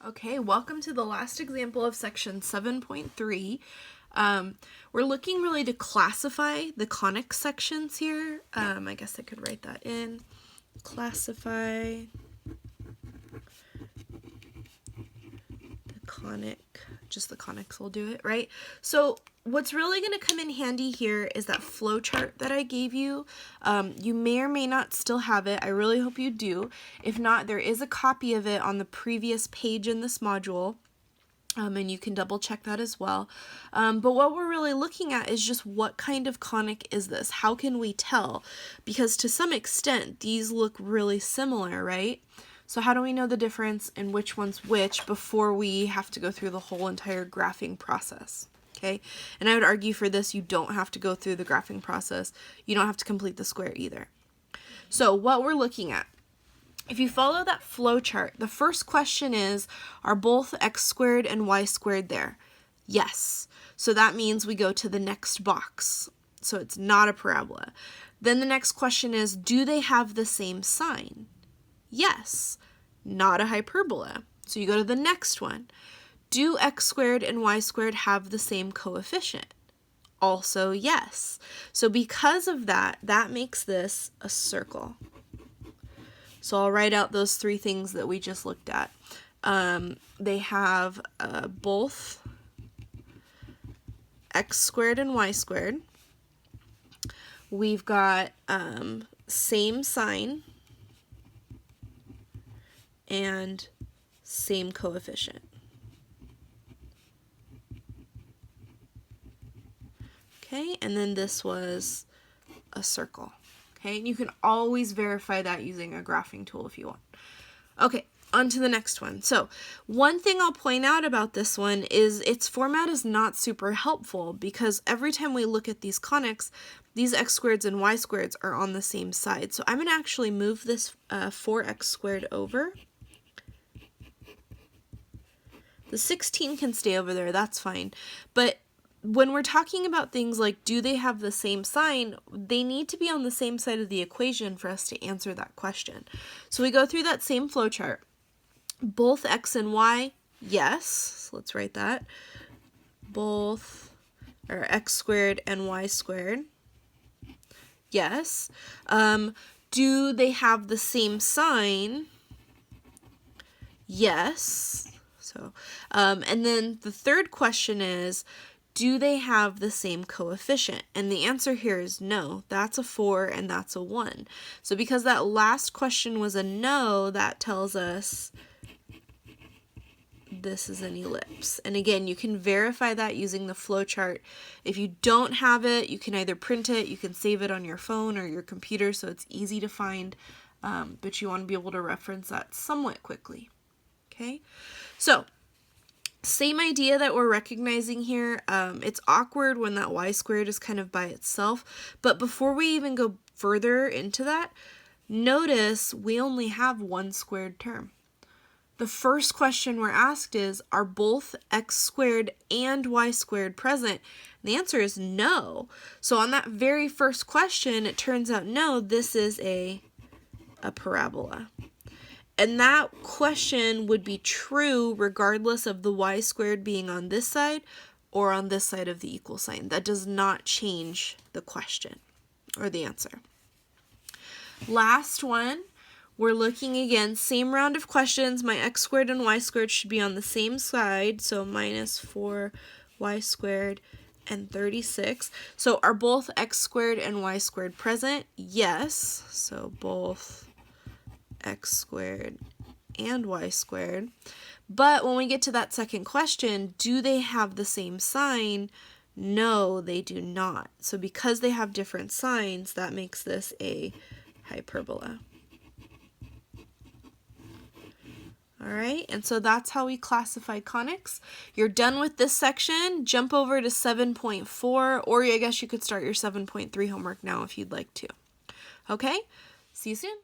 Okay, welcome to the last example of section 7.3. We're looking really to classify the conic sections here. I guess I could write that in. Classify the conic, just the conics will do it, right? So what's really going to come in handy here is that flow chart that I gave you. You may or may not still have it. I really hope you do. If not, there is a copy of it on the previous page in this module. And you can double check that as well. But what we're really looking at is just what kind of conic is this? How can we tell? Because to some extent, these look really similar, right? So how do we know the difference in which one's which before we have to go through the whole entire graphing process? Okay, and I would argue for this, you don't have to go through the graphing process. You don't have to complete the square either. So what we're looking at, if you follow that flow chart, the first question is, are both x squared and y squared there? Yes. So that means we go to the next box. So it's not a parabola. Then the next question is, do they have the same sign? Yes. Not a hyperbola. So you go to the next one. Do x squared and y squared have the same coefficient? Also yes. So because of that, that makes this a circle. So I'll write out those three things that we just looked at. They have both x squared and y squared. We've got same sign and same coefficient. Okay, and then this was a circle. Okay, and you can always verify that using a graphing tool if you want. Okay, on to the next one. So one thing I'll point out about this one is its format is not super helpful because every time we look at these conics, these x squareds and y squareds are on the same side. So I'm going to actually move this 4x squared over. The 16 can stay over there, that's fine. But when we're talking about things like do they have the same sign, they need to be on the same side of the equation for us to answer that question. So we go through that same flow chart. Both x and y, yes. So let's write that. Both are x squared and y squared. Yes. Do they have the same sign? Yes. So, and then the third question is, do they have the same coefficient? And the answer here is no. That's a 4 and that's a 1. So because that last question was a no, that tells us this is an ellipse. And again, you can verify that using the flow chart. If you don't have it, you can either print it, you can save it on your phone or your computer so it's easy to find, but you want to be able to reference that somewhat quickly. Okay, so same idea that we're recognizing here. It's awkward when that y squared is kind of by itself, but before we even go further into that, notice we only have one squared term. The first question we're asked is, are both x squared and y squared present? And the answer is no. So on that very first question, it turns out no, this is a parabola. And that question would be true regardless of the y squared being on this side or on this side of the equal sign. That does not change the question or the answer. Last one, we're looking again, same round of questions. My x squared and y squared should be on the same side, so minus 4y squared and 36. So are both x squared and y squared present? Yes, so both x squared and y squared. But when we get to that second question, do they have the same sign? No, they do not. So because they have different signs, that makes this a hyperbola. All right, and so that's how we classify conics. You're done with this section. Jump over to 7.4, or I guess you could start your 7.3 homework now if you'd like to. Okay, see you soon.